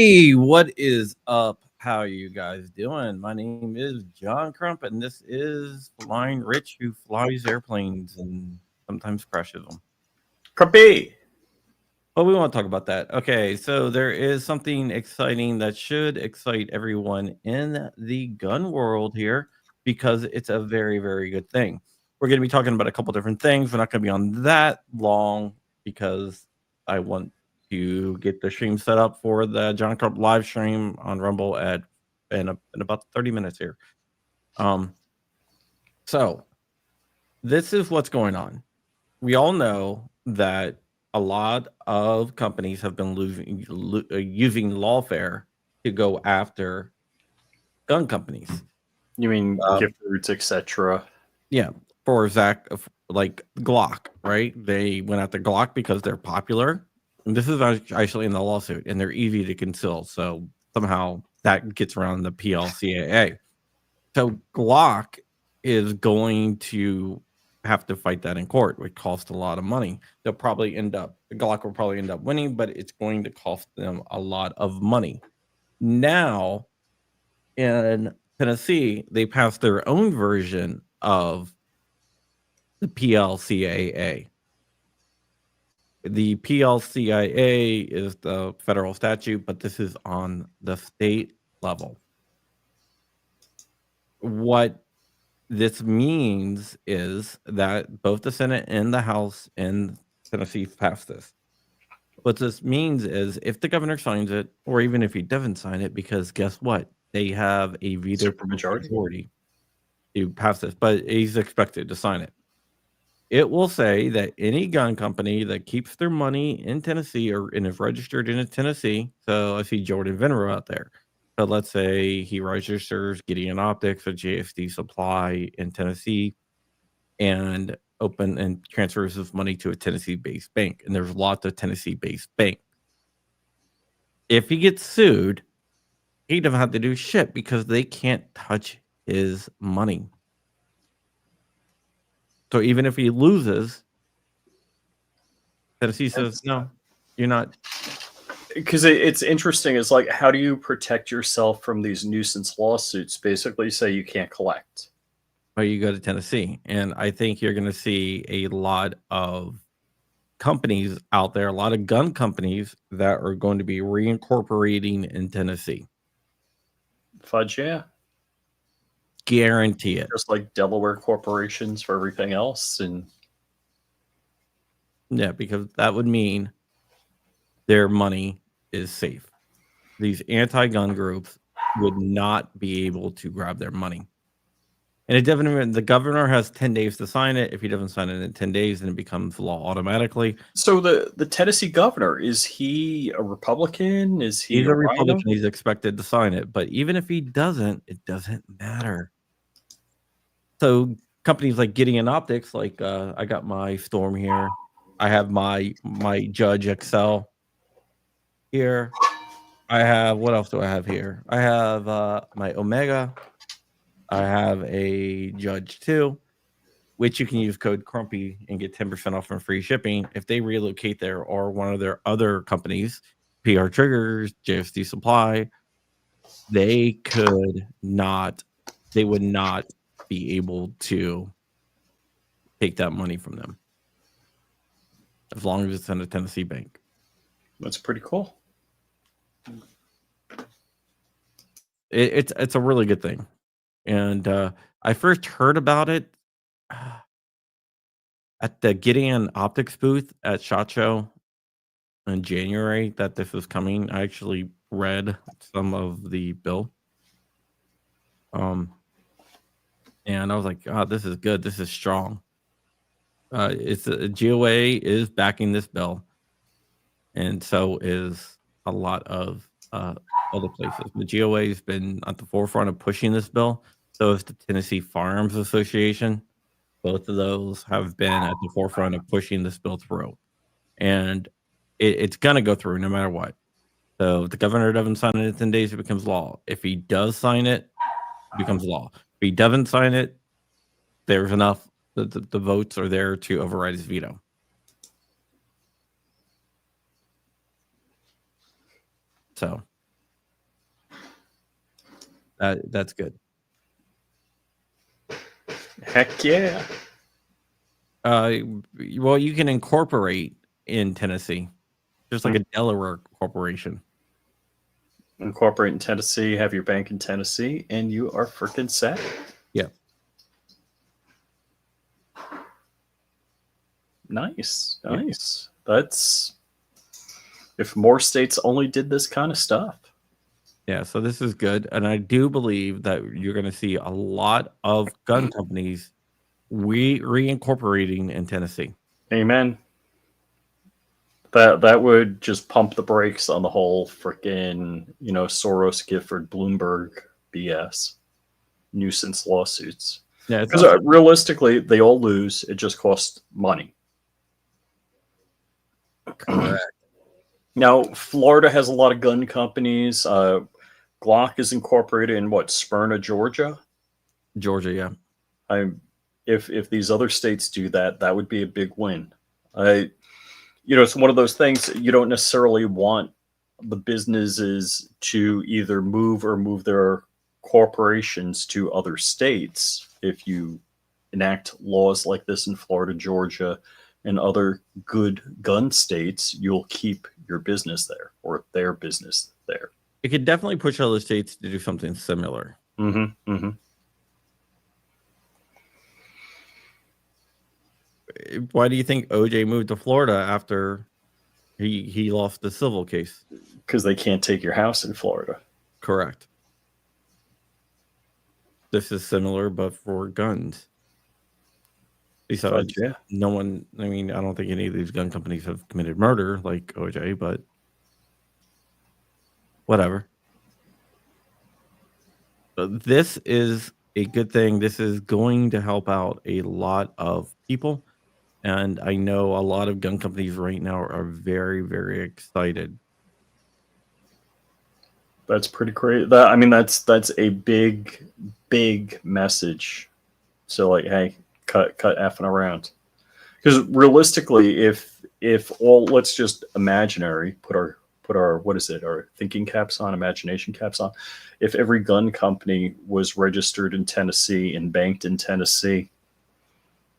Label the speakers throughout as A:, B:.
A: Hey, what is up? How are you guys doing? My name is John Crump, and this is Flying Rich, who flies airplanes and sometimes crashes them.
B: Crumpy.
A: But we want to talk about that. Okay, so there is something exciting that should excite everyone in the gun world here because it's a very, very good thing. We're going to be talking about a couple different things. We're not going to be on that long because I want to get the stream set up for the John Crump live stream on Rumble in about 30 minutes here. So this is what's going on. We all know that a lot of companies have been using Lawfare to go after gun companies.
B: You mean gift roots, etc.?
A: Yeah, for like Glock, right? They went after Glock because they're popular. And this is actually in the lawsuit, and they're easy to conceal. So somehow that gets around the PLCAA. So Glock is going to have to fight that in court, which costs a lot of money. Glock will probably end up winning, but it's going to cost them a lot of money. Now, in Tennessee, they passed their own version of the PLCAA. The PLCAA is the federal statute, but this is on the state level. What this means is that both the Senate and the House in Tennessee passed this. What this means is if the governor signs it, or even if he doesn't sign it, because guess what? They have a veto majority to pass this, but he's expected to sign it. It will say that any gun company that keeps their money in Tennessee and is registered in Tennessee, so I see Jordan Venero out there. So let's say he registers Gideon Optics or JSD Supply in Tennessee and transfers his money to a Tennessee-based bank. And there's lots of Tennessee-based banks. If he gets sued, he doesn't have to do shit because they can't touch his money. So even if he loses, Tennessee says, no, you're not.
B: Because it's interesting. It's like, how do you protect yourself from these nuisance lawsuits? Basically say you can't collect.
A: Well, you go to Tennessee. And I think you're going to see a lot of companies out there, a lot of gun companies that are going to be reincorporating in Tennessee.
B: Fudge, yeah.
A: Guarantee it.
B: Just like Delaware corporations for everything else. And
A: yeah, because that would mean their money is safe. These anti-gun groups would not be able to grab their money. And it definitely, the governor has 10 days to sign it. If he doesn't sign it in 10 days, then it becomes law automatically.
B: So the Tennessee governor, is he a Republican? Is he
A: He's a Republican. He's expected to sign it. But even if he doesn't, it doesn't matter. So companies like Gideon Optics, like I got my Storm here. I have my Judge XL here. I have, what else do I have here? I have my Omega. I have a Judge 2, which you can use code Crumpy and get 10% off and free shipping. If they relocate there or one of their other companies, PR Triggers, JSD Supply, they would not be able to take that money from them as long as it's in a Tennessee bank.
B: That's pretty cool.
A: It's a really good thing. And I first heard about it at the Gideon Optics booth at SHOT Show in January that this was coming. I actually read some of the bill. And I was like, oh, this is good. This is strong. It's a GOA is backing this bill. And so is a lot of other places. The GOA has been at the forefront of pushing this bill. So is the Tennessee Firearms Association. Both of those have been at the forefront of pushing this bill through. And it's going to go through no matter what. So if the governor doesn't sign it in 10 days, it becomes law. If he does sign it, it becomes law. If he doesn't sign it, there's enough. The votes are there to override his veto. So That's good.
B: Heck yeah.
A: Well, you can incorporate in Tennessee, just like a Delaware corporation.
B: Incorporate in Tennessee, have your bank in Tennessee, and you are freaking set.
A: Yeah.
B: Nice.
A: Yeah.
B: That's if more states only did this kind of stuff.
A: Yeah, so this is good, and I do believe that you're going to see a lot of gun companies reincorporating in Tennessee.
B: Amen. That would just pump the brakes on the whole freaking, Soros, Gifford, Bloomberg BS nuisance lawsuits.
A: Yeah,
B: Because realistically, they all lose. It just costs money.
A: correct.
B: Now, Florida has a lot of gun companies. Glock is incorporated in Smyrna, Georgia.
A: Georgia, yeah.
B: If these other states do that, that would be a big win. It's one of those things you don't necessarily want the businesses to either move their corporations to other states. If you enact laws like this in Florida, Georgia, and other good gun states, you'll keep your business there or their business there.
A: It could definitely push other states to do something similar.
B: Mm-hmm. Mm-hmm.
A: Why do you think OJ moved to Florida after he lost the civil case?
B: Because they can't take your house in Florida.
A: Correct. This is similar, but for guns. Besides,
B: yeah.
A: no one, I mean, I don't think any of these gun companies have committed murder like OJ, but whatever. This is a good thing. This is going to help out a lot of people. And I know a lot of gun companies right now are very, very excited.
B: That's pretty great. That's a big, big message. So like, hey, cut effing around. Because realistically, if all, let's just imaginary put our what is it, our thinking caps on, imagination caps on. If every gun company was registered in Tennessee and banked in Tennessee,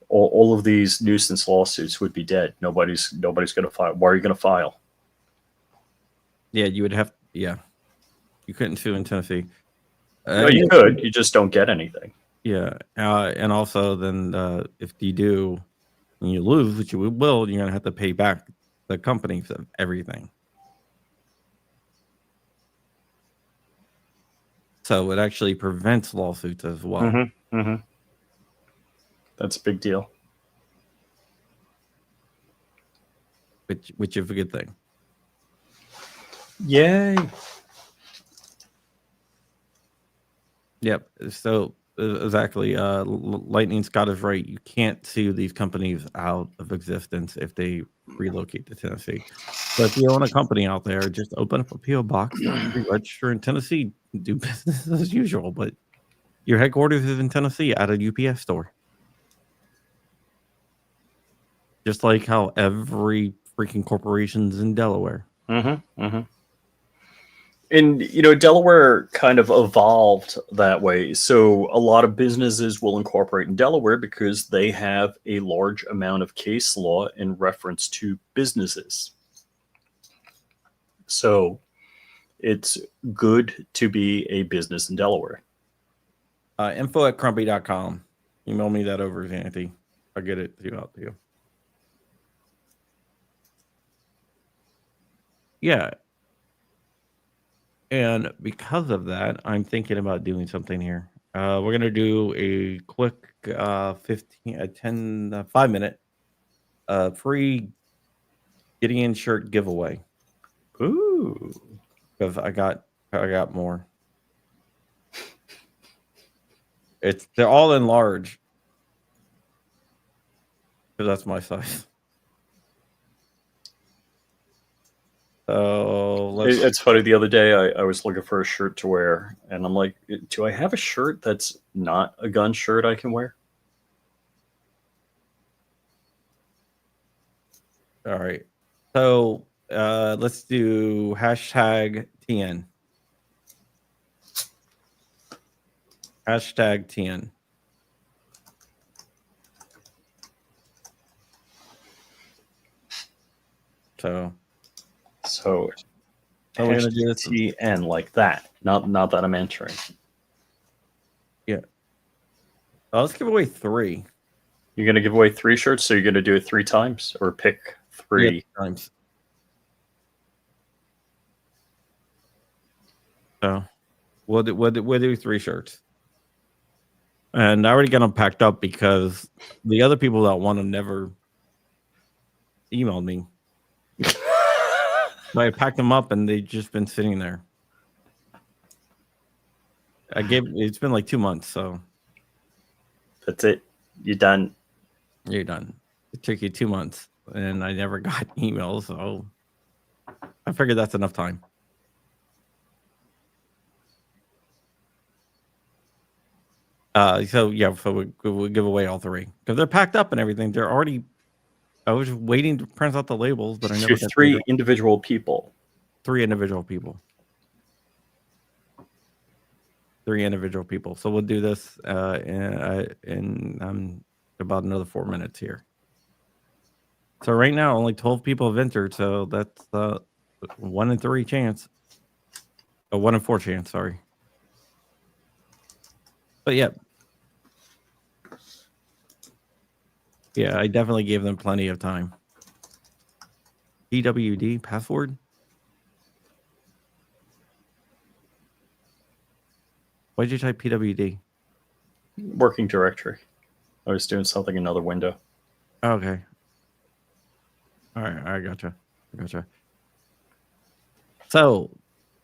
B: all of these nuisance lawsuits would be dead. Nobody's going to file. Why are you going to file?
A: Yeah, you would have. Yeah, you couldn't sue in Tennessee.
B: No, you could. You just don't get anything.
A: Yeah, and also then if you do and you lose, which you will, you're gonna have to pay back the companies of everything. So it actually prevents lawsuits as well.
B: Mm-hmm. Mm-hmm. That's a big deal.
A: Which is a good thing.
B: Yay.
A: Yep. So exactly. Lightning Scott is right. You can't sue these companies out of existence if they relocate to Tennessee. So if you own a company out there, just open up a PO box, register in Tennessee, do business as usual. But your headquarters is in Tennessee at a UPS store. Just like how every freaking corporation's in Delaware.
B: Mm-hmm. Mm-hmm. And Delaware kind of evolved that way. So a lot of businesses will incorporate in Delaware because they have a large amount of case law in reference to businesses. So it's good to be a business in Delaware.
A: Info@crumpy.com. Email me that over, Xanthi. I'll get it out to you. Yeah. And because of that, I'm thinking about doing something here. We're going to do a quick 5-minute free Gideon shirt giveaway.
B: Ooh.
A: Because I got more. They're all in large. Because that's my size. So
B: it's funny. The other day, I was looking for a shirt to wear, and I'm like, do I have a shirt that's not a gun shirt I can wear?
A: All right. So let's do #TN. Hashtag TN. So we're gonna do this.
B: TN like that. Not that I'm entering.
A: Yeah. Let's give away 3.
B: You're gonna give away 3 shirts, so you're gonna do it 3 times, or pick 3
A: times. So we'll do 3 shirts. And I already got them packed up because the other people that want them never emailed me. So I packed them up and they've just been sitting there. It's been like 2 months, so
B: that's it. You're done.
A: You're done. It took you 2 months and I never got emails, so I figured that's enough time. So we'll give away all 3 because they're packed up and everything. They're already. I was waiting to print out the labels, but I never got
B: 3 individual people.
A: 3 individual people. 3 individual people. So we'll do this in about another 4 minutes here. So right now, only 12 people have entered. So that's 1 in 3 chance. A 1 in 4 chance. Sorry. But yeah, I definitely gave them plenty of time. PWD password. Why did you type PWD?
B: Working directory. I was doing something in another window.
A: Okay. All right, I gotcha. So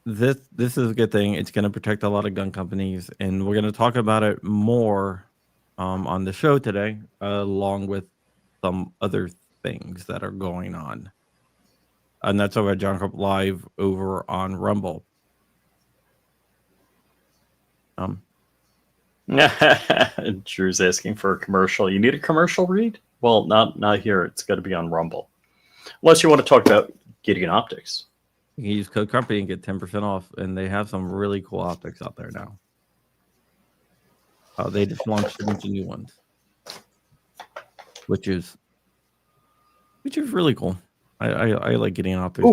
A: this is a good thing. It's going to protect a lot of gun companies, and we're going to talk about it more on the show today, along with some other things that are going on. And that's over at John Crump Live over on Rumble.
B: Drew's asking for a commercial. You need a commercial read? Well, not here. It's got to be on Rumble. Unless you want to talk about Gideon optics.
A: You can use code Crumpy and get 10% off, and they have some really cool optics out there now. They just launched a bunch of new ones, which is really cool. I like Gideon optics.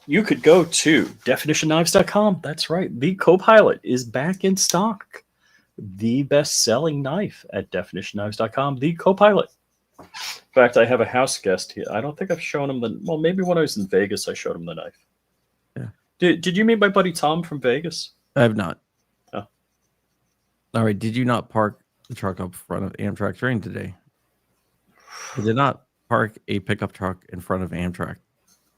B: You could go to definitionknives.com. That's right. The Copilot is back in stock. The best-selling knife at definitionknives.com. The Copilot. In fact, I have a house guest here. I don't think I've shown him maybe when I was in Vegas, I showed him the knife.
A: Yeah.
B: Did you meet my buddy Tom from Vegas?
A: I have not.
B: Oh.
A: All right. Did you not park the truck up front of Amtrak train today? I did not park a pickup truck in front of Amtrak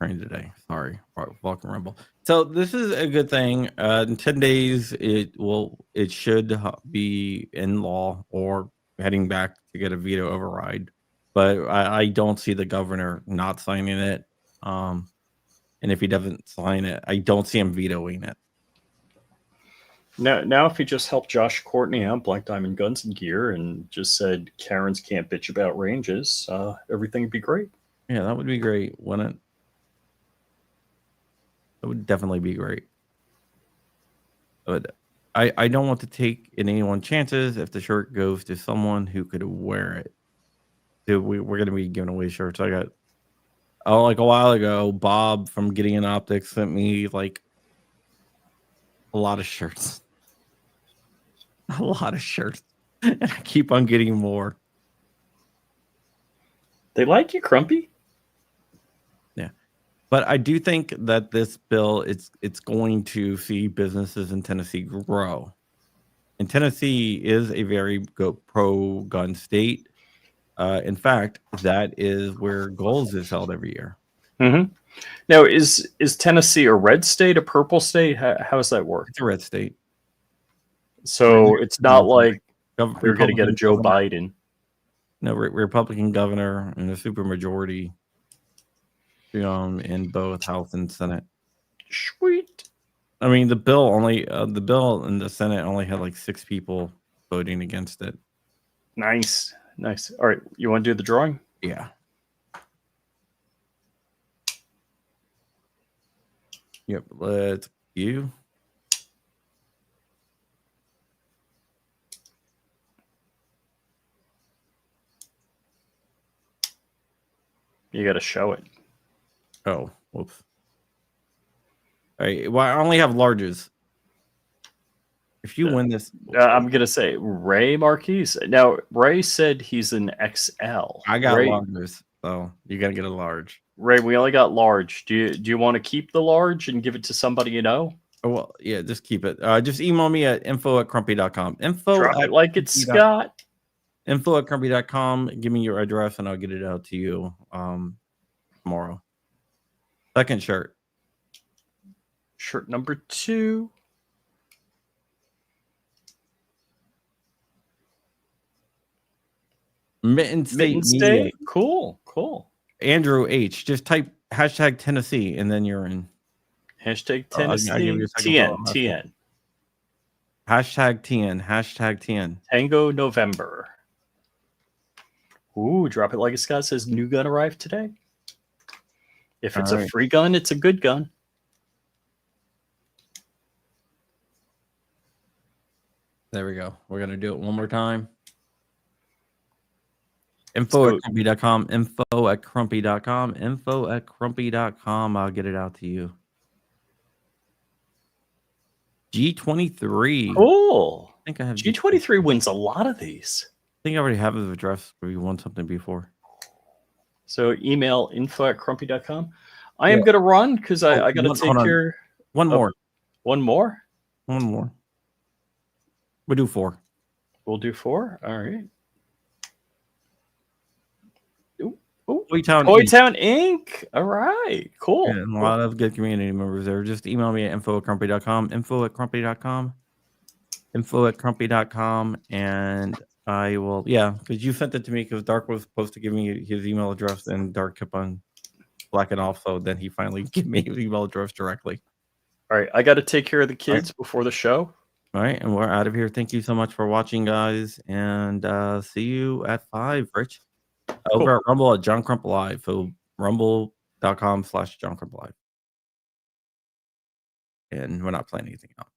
A: train today. Sorry. Welcome Rumble. So this is a good thing. In 10 days, it should be in law or heading back to get a veto override. But I don't see the governor not signing it. And if he doesn't sign it, I don't see him vetoing it.
B: Now, if he just helped Josh Courtney out, Black Diamond Guns and Gear, and just said Karens can't bitch about ranges, everything would be great.
A: Yeah, that would be great, wouldn't it? That would definitely be great. But I don't want to take anyone's chances if the shirt goes to someone who could wear it. Dude, we're going to be giving away shirts. Like a while ago, Bob from Gideon Optics sent me like a lot of shirts. A lot of shirts. And I keep on getting more.
B: They like you, Crumpy?
A: Yeah. But I do think that this bill, it's going to see businesses in Tennessee grow. And Tennessee is a very pro-gun state. In fact, that is where Goals is held every year.
B: Mm-hmm. Now, is Tennessee a red state, a purple state? How does that work?
A: It's a red state.
B: So it's not like we're going to get a Joe Biden.
A: No, Republican governor and a supermajority in both House and Senate.
B: Sweet.
A: I mean, the bill in the Senate only had like 6 people voting against it.
B: Nice. All right, you want to do the drawing?
A: Yeah. Yep. Let's you.
B: You got to show it.
A: Oh, whoops. All right. Well, I only have larges. If you win this,
B: I'm gonna say Ray Marquise. Now Ray said he's an XL.
A: I got
B: Ray,
A: larges, so you gotta get a large.
B: Ray, we only got large. Do you want to keep the large and give it to somebody you know?
A: Oh, well, yeah, just keep it. Just email me at info@crumpy.com.
B: Drop it like it's Scott.
A: Info@crumpy.com. Give me your address and I'll get it out to you tomorrow. Second shirt.
B: Shirt number 2.
A: Mitten State Media.
B: Cool, cool.
A: Andrew H. Just type hashtag Tennessee and then you're in.
B: Hashtag Tennessee.
A: I'll give you a second
B: TN.
A: Hashtag TN. Hashtag TN.
B: Tango November. Ooh, drop it like a Scott says new gun arrived today. If it's a free gun, it's a good gun.
A: There we go. We're going to do it one more time. Info@crumpy.com. Info@crumpy.com. Info@crumpy.com. I'll get it out to you. G23.
B: Cool.
A: I think I have
B: G23 wins a lot of these.
A: I think I already have his address where you won something before.
B: So email info@crumpy.com. I am going to run because I got to take care.
A: One more.
B: One more?
A: One more. We'll do 4.
B: We'll do 4? All right.
A: Toytown
B: Inc. All right. Cool.
A: And a lot of good community members there. Just email me at info@crumpy.com. Info@crumpy.com. Info@crumpy.com. And I will, because you sent it to me because Dark was supposed to give me his email address and Dark kept on blacking off. So then he finally gave me his email address directly.
B: All right. I got to take care of the kids before the show.
A: All right. And we're out of here. Thank you so much for watching, guys. And see you at 5, Rich. Over at Rumble at John Crump Live. So rumble.com/John Crump Live. And we're not playing anything else.